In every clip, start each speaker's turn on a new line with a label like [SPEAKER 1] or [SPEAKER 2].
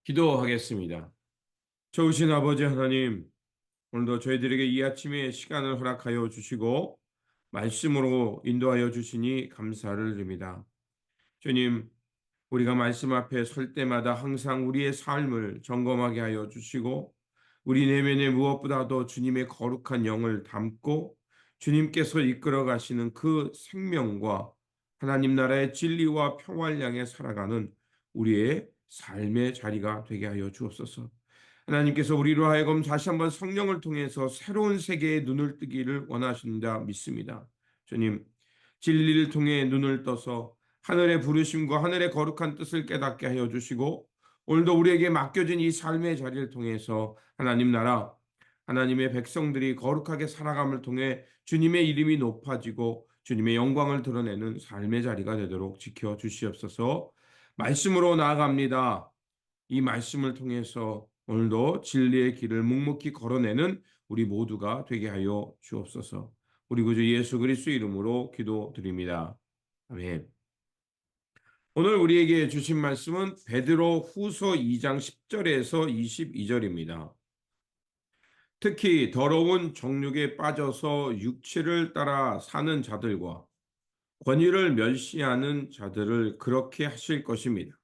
[SPEAKER 1] 기도하겠습니다. 좋으신 아버지 하나님, 오늘도 저희들에게 이 아침에 시간을 허락하여 주시고 말씀으로 인도하여 주시니 감사를 드립니다. 주님, 우리가 말씀 앞에 설 때마다 항상 우리의 삶을 점검하게 하여 주시고 우리 내면에 무엇보다도 주님의 거룩한 영을 담고 주님께서 이끌어 가시는 그 생명과 하나님 나라의 진리와 평화를 향해 살아가는 우리의 삶의 자리가 되게 하여 주옵소서. 하나님께서 우리로 하여금 다시 한번 성령을 통해서 새로운 세계의 눈을 뜨기를 원하신다 믿습니다. 주님, 진리를 통해 눈을 떠서 하늘의 부르심과 하늘의 거룩한 뜻을 깨닫게 하여 주시고 오늘도 우리에게 맡겨진 이 삶의 자리를 통해서 하나님 나라, 하나님의 백성들이 거룩하게 살아감을 통해 주님의 이름이 높아지고 주님의 영광을 드러내는 삶의 자리가 되도록 지켜 주시옵소서. 말씀으로 나아갑니다. 이 말씀을 통해서 오늘도 진리의 길을 묵묵히 걸어내는 우리 모두가 되게 하여 주옵소서. 우리 구주 예수 그리스도 이름으로 기도드립니다. 아멘. 오늘 우리에게 주신 말씀은 베드로 후서 2장 10절에서 22절입니다. 특히 더러운 정욕에 빠져서 육체를 따라 사는 자들과 권위를 멸시하는 자들을 그렇게 하실 것입니다.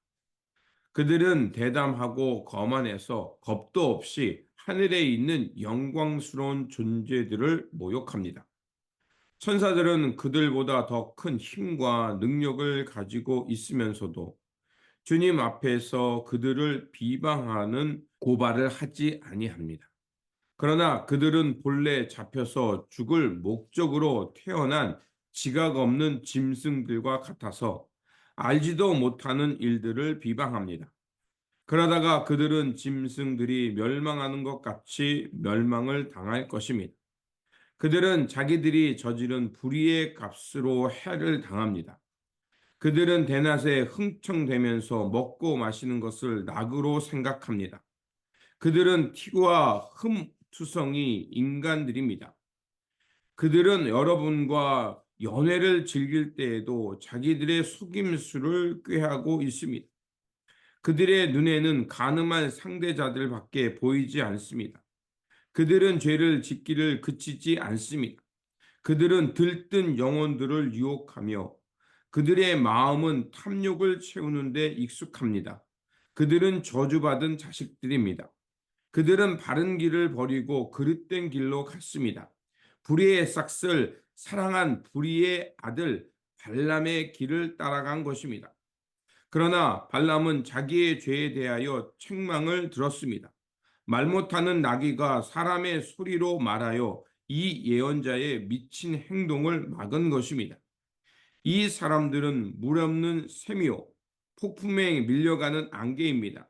[SPEAKER 1] 그들은 대담하고 거만해서 겁도 없이 하늘에 있는 영광스러운 존재들을 모욕합니다. 천사들은 그들보다 더 큰 힘과 능력을 가지고 있으면서도 주님 앞에서 그들을 비방하는 고발을 하지 아니합니다. 그러나 그들은 본래 잡혀서 죽을 목적으로 태어난 지각 없는 짐승들과 같아서 알지도 못하는 일들을 비방합니다. 그러다가 그들은 짐승들이 멸망하는 것 같이 멸망을 당할 것입니다. 그들은 자기들이 저지른 불의의 값으로 해를 당합니다. 그들은 대낮에 흥청대면서 먹고 마시는 것을 낙으로 생각합니다. 그들은 티와 흠투성이 인간들입니다. 그들은 여러분과 연애를 즐길 때에도 자기들의 속임수를 꾀하고 있습니다. 그들의 눈에는 간음한 상대자들밖에 보이지 않습니다. 그들은 죄를 짓기를 그치지 않습니다. 그들은 들뜬 영혼들을 유혹하며 그들의 마음은 탐욕을 채우는 데 익숙합니다. 그들은 저주받은 자식들입니다. 그들은 바른 길을 버리고 그릇된 길로 갔습니다. 불의의 싹을 사랑한 불의의 아들 발람의 길을 따라간 것입니다. 그러나 발람은 자기의 죄에 대하여 책망을 들었습니다. 말 못하는 나귀가 사람의 소리로 말하여 이 예언자의 미친 행동을 막은 것입니다. 이 사람들은 물 없는 샘이요 폭풍에 밀려가는 안개입니다.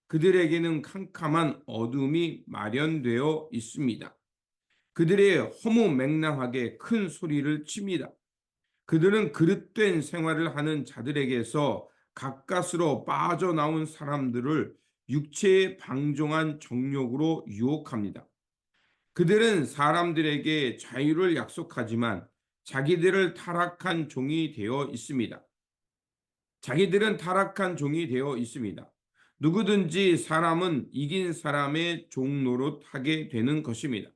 [SPEAKER 1] 그들에게는 캄캄한 어둠이 마련되어 있습니다. 그들의 허무맹랑하게 큰 소리를 칩니다. 그들은 그릇된 생활을 하는 자들에게서 가까스로 빠져나온 사람들을 육체에 방종한 정욕으로 유혹합니다. 그들은 사람들에게 자유를 약속하지만 자기들을 타락한 종이 되어 있습니다. 자기들은 타락한 종이 되어 있습니다. 누구든지 사람은 이긴 사람의 종 노릇하게 되는 것입니다.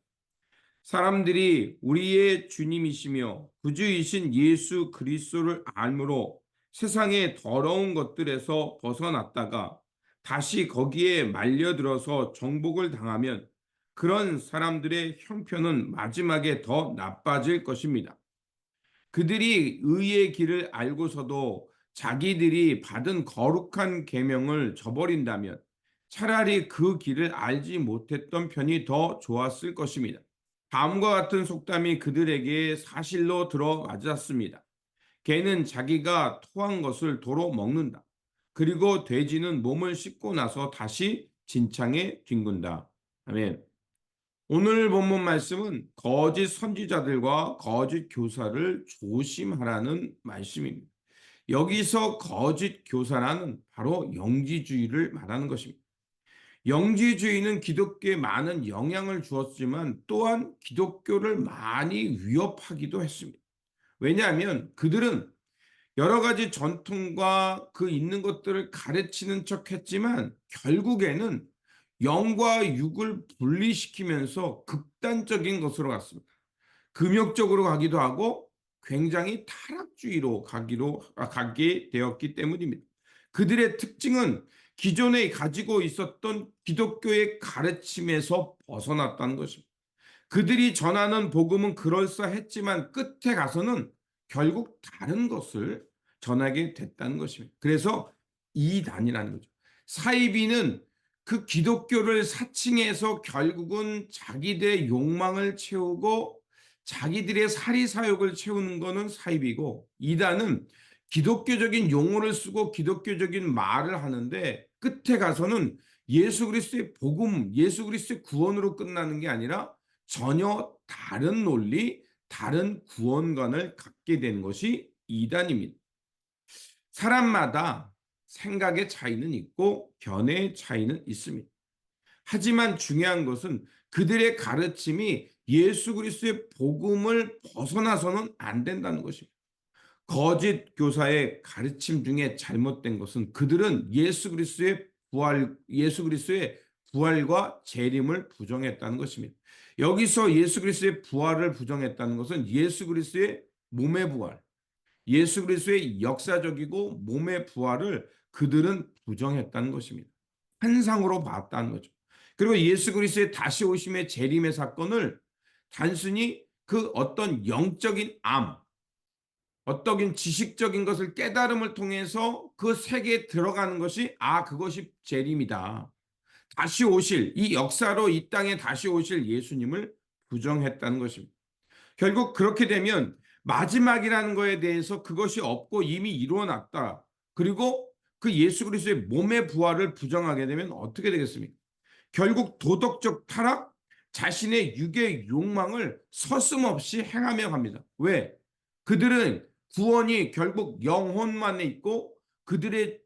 [SPEAKER 1] 사람들이 우리의 주님이시며 구주이신 예수 그리스도를 알므로 세상의 더러운 것들에서 벗어났다가 다시 거기에 말려들어서 정복을 당하면 그런 사람들의 형편은 마지막에 더 나빠질 것입니다. 그들이 의의 길을 알고서도 자기들이 받은 거룩한 계명을 저버린다면 차라리 그 길을 알지 못했던 편이 더 좋았을 것입니다. 다음과 같은 속담이 그들에게 사실로 들어맞았습니다. 개는 자기가 토한 것을 도로 먹는다. 그리고 돼지는 몸을 씻고 나서 다시 진창에 뒹군다. 아멘. 오늘 본문 말씀은 거짓 선지자들과 거짓 교사를 조심하라는 말씀입니다. 여기서 거짓 교사라는 바로 영지주의를 말하는 것입니다. 영지주의는 기독교에 많은 영향을 주었지만 또한 기독교를 많이 위협하기도 했습니다. 왜냐하면 그들은 여러 가지 전통과 그 있는 것들을 가르치는 척 했지만 결국에는 영과 육을 분리시키면서 극단적인 것으로 갔습니다. 금욕적으로 가기도 하고 굉장히 타락주의로 가게 되었기 때문입니다. 그들의 특징은 기존에 가지고 있었던 기독교의 가르침에서 벗어났다는 것입니다. 그들이 전하는 복음은 그럴싸했지만 끝에 가서는 결국 다른 것을 전하게 됐다는 것입니다. 그래서 이단이라는 거죠. 사이비는 그 기독교를 사칭해서 결국은 자기들의 욕망을 채우고 자기들의 사리사욕을 채우는 것은 사이비고, 이단은 기독교적인 용어를 쓰고 기독교적인 말을 하는데 끝에 가서는 예수 그리스도의 복음, 예수 그리스도의 구원으로 끝나는 게 아니라 전혀 다른 논리, 다른 구원관을 갖게 된 것이 이단입니다. 사람마다 생각의 차이는 있고 견해의 차이는 있습니다. 하지만 중요한 것은 그들의 가르침이 예수 그리스도의 복음을 벗어나서는 안 된다는 것입니다. 거짓 교사의 가르침 중에 잘못된 것은 그들은 예수 그리스도의 부활과 재림을 부정했다는 것입니다. 여기서 예수 그리스도의 부활을 부정했다는 것은 예수 그리스도의 몸의 부활, 예수 그리스도의 역사적이고 몸의 부활을 그들은 부정했다는 것입니다. 환상으로 봤다는 거죠. 그리고 예수 그리스도의 다시 오심의 재림의 사건을 단순히 그 어떤 영적인 어떤 지식적인 것을 깨달음을 통해서 그 세계에 들어가는 것이 그것이 재림이다, 다시 오실 이 역사로 이 땅에 다시 오실 예수님을 부정했다는 것입니다. 결국 그렇게 되면 마지막이라는 것에 대해서 그것이 없고 이미 이루어났다, 그리고 그 예수 그리스도의 몸의 부활을 부정하게 되면 어떻게 되겠습니까? 결국 도덕적 타락, 자신의 육의 욕망을 서슴없이 행하며 갑니다. 왜? 그들은 구원이 결국 영혼만에 있고 그들의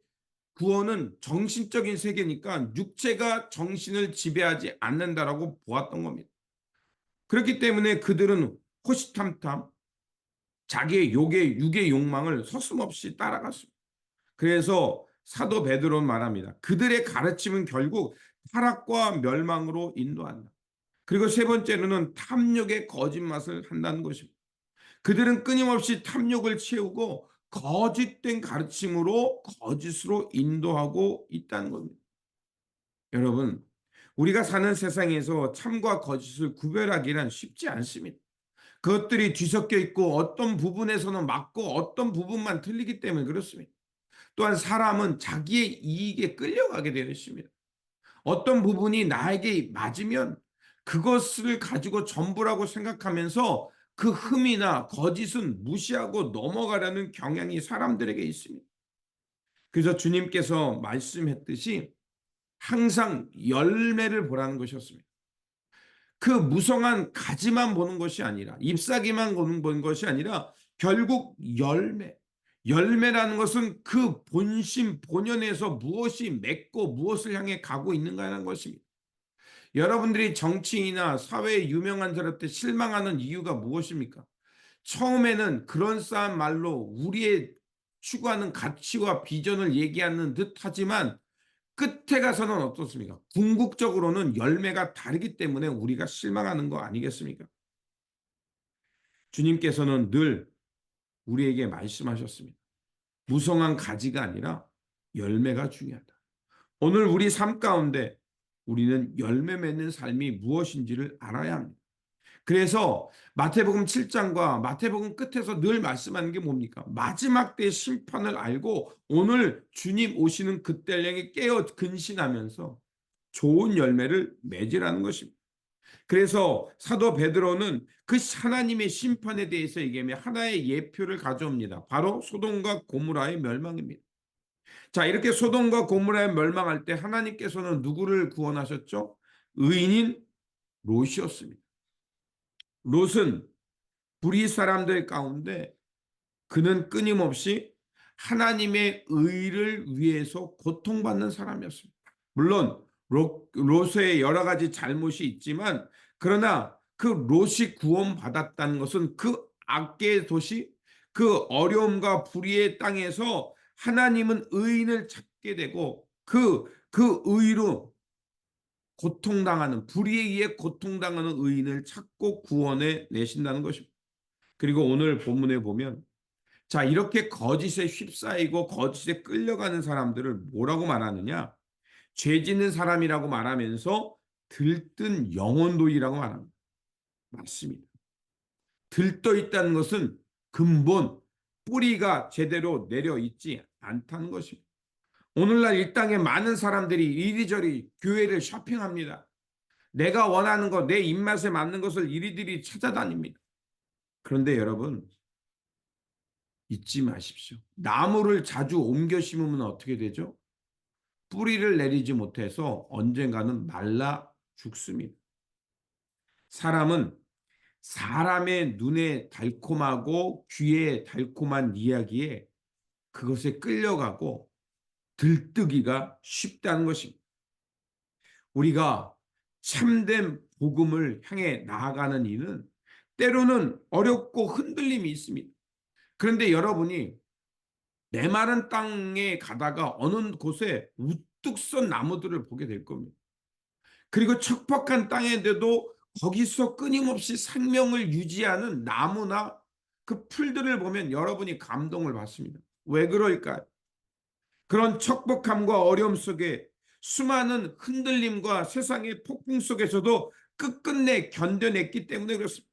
[SPEAKER 1] 구원은 정신적인 세계니까 육체가 정신을 지배하지 않는다라고 보았던 겁니다. 그렇기 때문에 그들은 호시탐탐 자기의 육의 욕망을 서슴없이 따라갔습니다. 그래서 사도 베드로는 말합니다. 그들의 가르침은 결국 타락과 멸망으로 인도한다. 그리고 세 번째로는 탐욕의 거짓말을 한다는 것입니다. 그들은 끊임없이 탐욕을 채우고 거짓된 가르침으로 거짓으로 인도하고 있다는 겁니다. 여러분, 우리가 사는 세상에서 참과 거짓을 구별하기란 쉽지 않습니다. 그것들이 뒤섞여 있고 어떤 부분에서는 맞고 어떤 부분만 틀리기 때문에 그렇습니다. 또한 사람은 자기의 이익에 끌려가게 되어 있습니다. 어떤 부분이 나에게 맞으면 그것을 가지고 전부라고 생각하면서 그 흠이나 거짓은 무시하고 넘어가려는 경향이 사람들에게 있습니다. 그래서 주님께서 말씀했듯이 항상 열매를 보라는 것이었습니다. 그 무성한 가지만 보는 것이 아니라, 잎사귀만 보는 것이 아니라 결국 열매라는 것은 그 본심 본연에서 무엇이 맺고 무엇을 향해 가고 있는가라는 것입니다. 여러분들이 정치인이나 사회의 유명한 사람한테 실망하는 이유가 무엇입니까? 처음에는 그런싸한 말로 우리의 추구하는 가치와 비전을 얘기하는 듯 하지만 끝에 가서는 어떻습니까? 궁극적으로는 열매가 다르기 때문에 우리가 실망하는 거 아니겠습니까? 주님께서는 늘 우리에게 말씀하셨습니다. 무성한 가지가 아니라 열매가 중요하다. 오늘 우리 삶 가운데 우리는 열매 맺는 삶이 무엇인지를 알아야 합니다. 그래서 마태복음 7장과 마태복음 끝에서 늘 말씀하는 게 뭡니까? 마지막 때의 심판을 알고 오늘 주님 오시는 그때를 향해 깨어 근신하면서 좋은 열매를 맺으라는 것입니다. 그래서 사도 베드로는 그 하나님의 심판에 대해서 얘기하며 하나의 예표를 가져옵니다. 바로 소돔과 고모라의 멸망입니다. 자, 이렇게 소돔과 고모라의 멸망할 때 하나님께서는 누구를 구원하셨죠? 의인인 롯이었습니다. 롯은 불의 사람들 가운데 그는 끊임없이 하나님의 의를 위해서 고통받는 사람이었습니다. 물론 롯의 여러 가지 잘못이 있지만 그러나 그 롯이 구원받았다는 것은 그 악의 도시, 그 어려움과 불의의 땅에서 하나님은 의인을 찾게 되고 그 의로 고통당하는, 불의에 의해 고통당하는 의인을 찾고 구원해 내신다는 것입니다. 그리고 오늘 본문에 보면, 자, 이렇게 거짓에 휩싸이고 거짓에 끌려가는 사람들을 뭐라고 말하느냐? 죄 짓는 사람이라고 말하면서 들뜬 영혼도이라고 말합니다. 맞습니다. 들떠 있다는 것은 근본, 뿌리가 제대로 내려 있지 않다는 것입니다. 오늘날 이 땅에 많은 사람들이 이리저리 교회를 쇼핑합니다. 내가 원하는 것, 내 입맛에 맞는 것을 이리저리 찾아다닙니다. 그런데 여러분, 잊지 마십시오. 나무를 자주 옮겨 심으면 어떻게 되죠? 뿌리를 내리지 못해서 언젠가는 말라 죽습니다. 사람은 사람의 눈에 달콤하고 귀에 달콤한 이야기에 그것에 끌려가고 들뜨기가 쉽다는 것입니다. 우리가 참된 복음을 향해 나아가는 일은 때로는 어렵고 흔들림이 있습니다. 그런데 여러분이 메마른 땅에 가다가 어느 곳에 우뚝 선 나무들을 보게 될 겁니다. 그리고 척박한 땅인데도 거기서 끊임없이 생명을 유지하는 나무나 그 풀들을 보면 여러분이 감동을 받습니다. 왜 그럴까요? 그런 척박함과 어려움 속에 수많은 흔들림과 세상의 폭풍 속에서도 끝끝내 견뎌냈기 때문에 그렇습니다.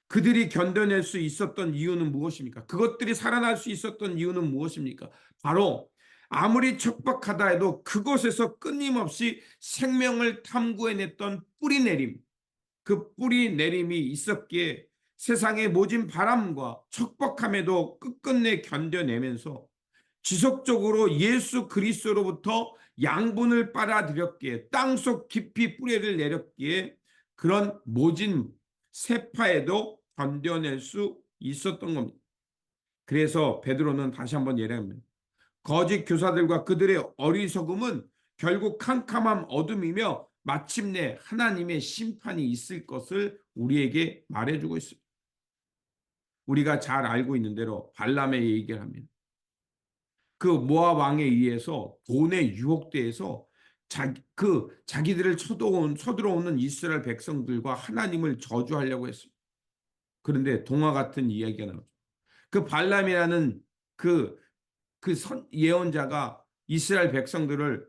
[SPEAKER 1] 그들이 견뎌낼 수 있었던 이유는 무엇입니까? 그것들이 살아날 수 있었던 이유는 무엇입니까? 바로 아무리 척박하다 해도 그곳에서 끊임없이 생명을 탐구해냈던 뿌리내림, 그 뿌리내림이 있었기에 세상의 모진 바람과 척박함에도 끝끝내 견뎌내면서 지속적으로 예수 그리스도로부터 양분을 빨아들였기에, 땅속 깊이 뿌리를 내렸기에 그런 모진 세파에도 견뎌낼 수 있었던 겁니다. 그래서 베드로는 다시 한번 예언합니다. 거짓 교사들과 그들의 어리석음은 결국 캄캄한 어둠이며 마침내 하나님의 심판이 있을 것을 우리에게 말해주고 있습니다. 우리가 잘 알고 있는 대로 발람의 얘기를 합니다. 그 모압 왕에 의해서 돈에 유혹돼서 자기들을 쳐들어오는 이스라엘 백성들과 하나님을 저주하려고 했습니다. 그런데 동화 같은 이야기가 나오죠. 그 발람이라는 예언자가 이스라엘 백성들을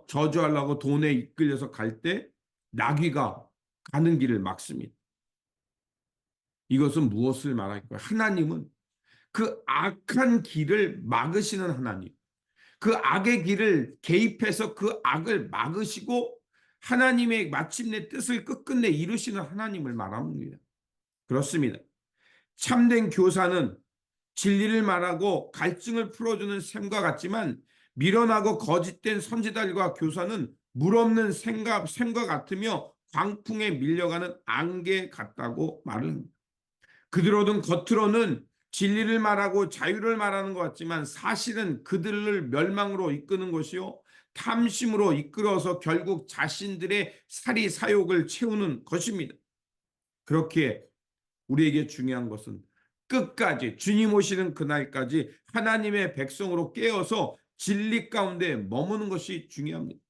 [SPEAKER 1] 저주하려고 돈에 이끌려서 갈 때 나귀가 가는 길을 막습니다. 이것은 무엇을 말할까요? 하나님은 그 악한 길을 막으시는 하나님, 그 악의 길을 개입해서 그 악을 막으시고 하나님의 마침내 뜻을 끝끝내 이루시는 하나님을 말합니다. 그렇습니다. 참된 교사는 진리를 말하고 갈증을 풀어주는 셈과 같지만 미련하고 거짓된 선지자들과 교사는 물 없는 샘과 같으며 광풍에 밀려가는 안개 같다고 말을 합니다. 겉으로는 진리를 말하고 자유를 말하는 것 같지만 사실은 그들을 멸망으로 이끄는 것이요 탐심으로 이끌어서 결국 자신들의 사리 사욕을 채우는 것입니다. 그렇게 우리에게 중요한 것은 끝까지 주님 오시는 그날까지 하나님의 백성으로 깨어서 진리 가운데 머무는 것이 중요합니다.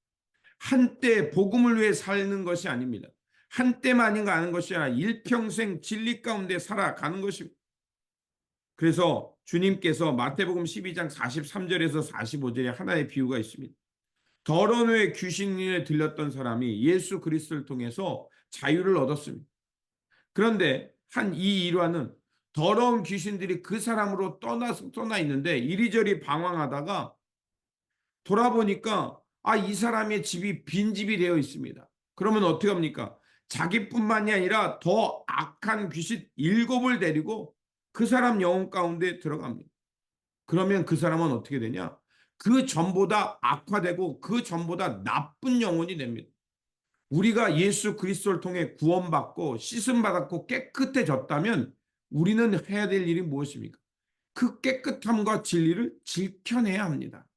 [SPEAKER 1] 한때 복음을 위해 사는 것이 아닙니다. 한때만이 가는 것이 아니라 일평생 진리 가운데 살아가는 것입니다. 그래서 주님께서 마태복음 12장 43절에서 45절에 하나의 비유가 있습니다. 더러운 후에 귀신에 들렸던 사람이 예수 그리스도를 통해서 자유를 얻었습니다. 그런데 한 이 일화는 더러운 귀신들이 그 사람으로 떠나 있는데 이리저리 방황하다가 돌아보니까 이 사람의 집이 빈집이 되어 있습니다. 그러면 어떻게 합니까? 자기뿐만이 아니라 더 악한 귀신 7을 데리고 그 사람 영혼 가운데 들어갑니다. 그러면 그 사람은 어떻게 되냐? 그 전보다 악화되고 그 전보다 나쁜 영혼이 됩니다. 우리가 예수 그리스도를 통해 구원받고 씻음받았고 깨끗해졌다면 우리는 해야 될 일이 무엇입니까? 그 깨끗함과 진리를 지켜내야 합니다.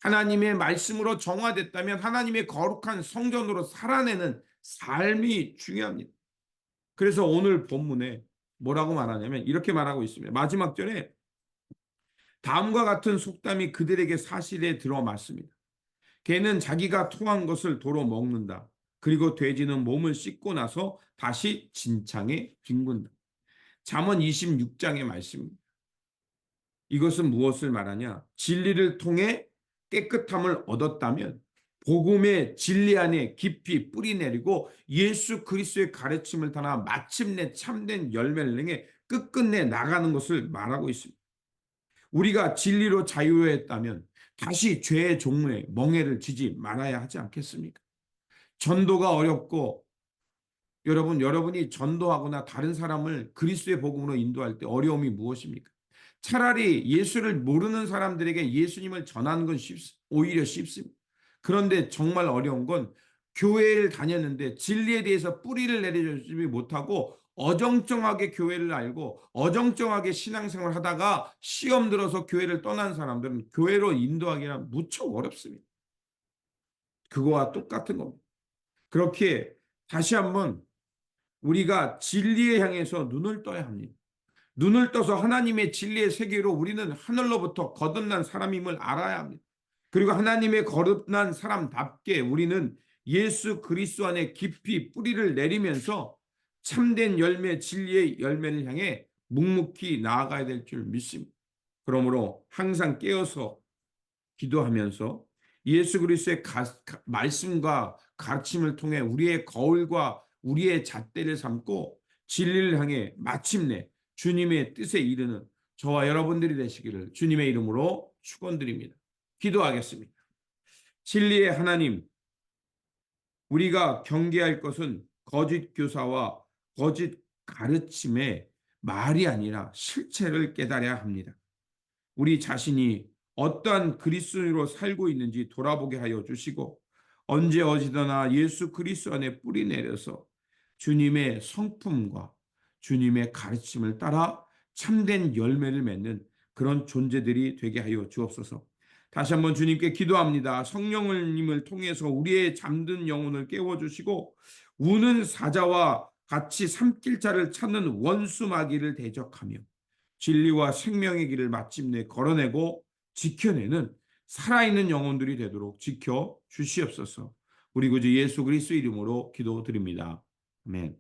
[SPEAKER 1] 하나님의 말씀으로 정화됐다면 하나님의 거룩한 성전으로 살아내는 삶이 중요합니다. 그래서 오늘 본문에 뭐라고 말하냐면 이렇게 말하고 있습니다. 마지막 절에 다음과 같은 속담이 그들에게 사실에 들어맞습니다. 개는 자기가 토한 것을 도로 먹는다. 그리고 돼지는 몸을 씻고 나서 다시 진창에 뒹군다. 잠언 26장의 말씀입니다. 이것은 무엇을 말하냐? 진리를 통해 깨끗함을 얻었다면 복음의 진리 안에 깊이 뿌리 내리고 예수 그리스도의 가르침을 따라 마침내 참된 열매를 내게 끝끝내 나가는 것을 말하고 있습니다. 우리가 진리로 자유했다면 다시 죄의 종에 멍에를 지지 말아야 하지 않겠습니까? 전도가 어렵고 여러분이 전도하거나 다른 사람을 그리스도의 복음으로 인도할 때 어려움이 무엇입니까? 차라리 예수를 모르는 사람들에게 예수님을 전하는 건 오히려 쉽습니다. 그런데 정말 어려운 건 교회를 다녔는데 진리에 대해서 뿌리를 내려주지 못하고 어정쩡하게 교회를 알고 어정쩡하게 신앙생활을 하다가 시험 들어서 교회를 떠난 사람들은 교회로 인도하기가 무척 어렵습니다. 그거와 똑같은 겁니다. 그렇게 다시 한번 우리가 진리에 향해서 눈을 떠야 합니다. 눈을 떠서 하나님의 진리의 세계로 우리는 하늘로부터 거듭난 사람임을 알아야 합니다. 그리고 하나님의 거듭난 사람답게 우리는 예수 그리스도 안에 깊이 뿌리를 내리면서 참된 열매, 진리의 열매를 향해 묵묵히 나아가야 될 줄 믿습니다. 그러므로 항상 깨어서 기도하면서 예수 그리스도의 말씀과 가르침을 통해 우리의 거울과 우리의 잣대를 삼고 진리를 향해 마침내 주님의 뜻에 이르는 저와 여러분들이 되시기를 주님의 이름으로 축원드립니다. 기도하겠습니다. 진리의 하나님, 우리가 경계할 것은 거짓 교사와 거짓 가르침의 말이 아니라 실체를 깨달아야 합니다. 우리 자신이 어떠한 그리스도인으로 살고 있는지 돌아보게 하여 주시고 언제 어디서나 예수 그리스도 안에 뿌리 내려서 주님의 성품과 주님의 가르침을 따라 참된 열매를 맺는 그런 존재들이 되게 하여 주옵소서. 다시 한번 주님께 기도합니다. 성령님을 통해서 우리의 잠든 영혼을 깨워주시고 우는 사자와 같이 삼킬 자를 찾는 원수 마귀를 대적하며 진리와 생명의 길을 마침내 걸어내고 지켜내는 살아있는 영혼들이 되도록 지켜 주시옵소서. 우리 구주 예수 그리스도 이름으로 기도드립니다. 아멘.